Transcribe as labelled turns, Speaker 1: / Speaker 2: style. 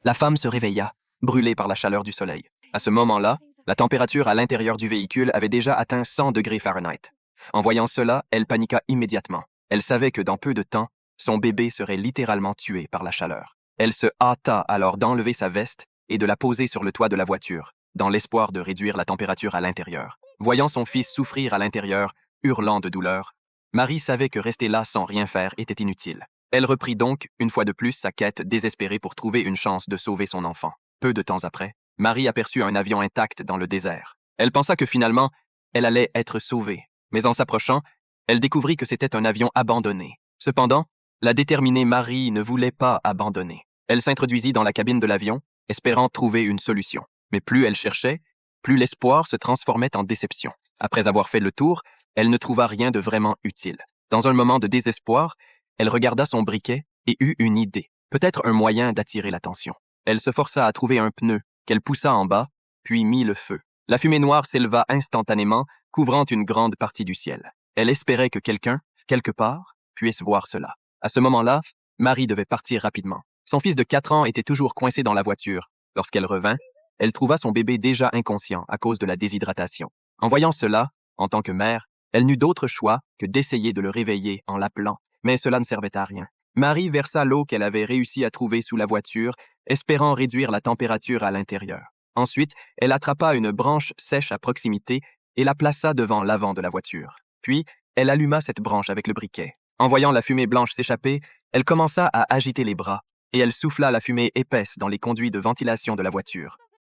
Speaker 1: La femme se réveilla, brûlée par la chaleur du soleil. À ce moment-là, la température à l'intérieur du véhicule avait déjà atteint 100 degrés Fahrenheit. En voyant cela, elle paniqua immédiatement. Elle savait que dans peu de temps, son bébé serait littéralement tué par la chaleur. Elle se hâta alors d'enlever sa veste et de la poser sur le toit de la voiture, dans l'espoir de réduire la température à l'intérieur. Voyant son fils souffrir à l'intérieur, hurlant de douleur, Marie savait que rester là sans rien faire était inutile. Elle reprit donc, une fois de plus, sa quête désespérée pour trouver une chance de sauver son enfant. Peu de temps après, Marie aperçut un avion intact dans le désert. Elle pensa que finalement, elle allait être sauvée. Mais en s'approchant, elle découvrit que c'était un avion abandonné. Cependant, la déterminée Marie ne voulait pas abandonner. Elle s'introduisit dans la cabine de l'avion, espérant trouver une solution. Mais plus elle cherchait, plus l'espoir se transformait en déception. Après avoir fait le tour, elle ne trouva rien de vraiment utile. Dans un moment de désespoir, elle regarda son briquet et eut une idée, peut-être un moyen d'attirer l'attention. Elle se força à trouver un pneu, qu'elle poussa en bas, puis mit le feu. La fumée noire s'éleva instantanément, couvrant une grande partie du ciel. Elle espérait que quelqu'un, quelque part, puisse voir cela. À ce moment-là, Marie devait partir rapidement. Son fils de 4 ans était toujours coincé dans la voiture. Lorsqu'elle revint, elle trouva son bébé déjà inconscient à cause de la déshydratation. En voyant cela, en tant que mère, elle n'eut d'autre choix que d'essayer de le réveiller en l'appelant, mais cela ne servait à rien. Marie versa l'eau qu'elle avait réussi à trouver sous la voiture, espérant réduire la température à l'intérieur. Ensuite, elle attrapa une branche sèche à proximité et la plaça devant l'avant de la voiture. Puis, elle alluma cette branche avec le briquet. En voyant la fumée blanche s'échapper, elle commença à agiter les bras et elle souffla la fumée épaisse dans les conduits de ventilation de la voiture.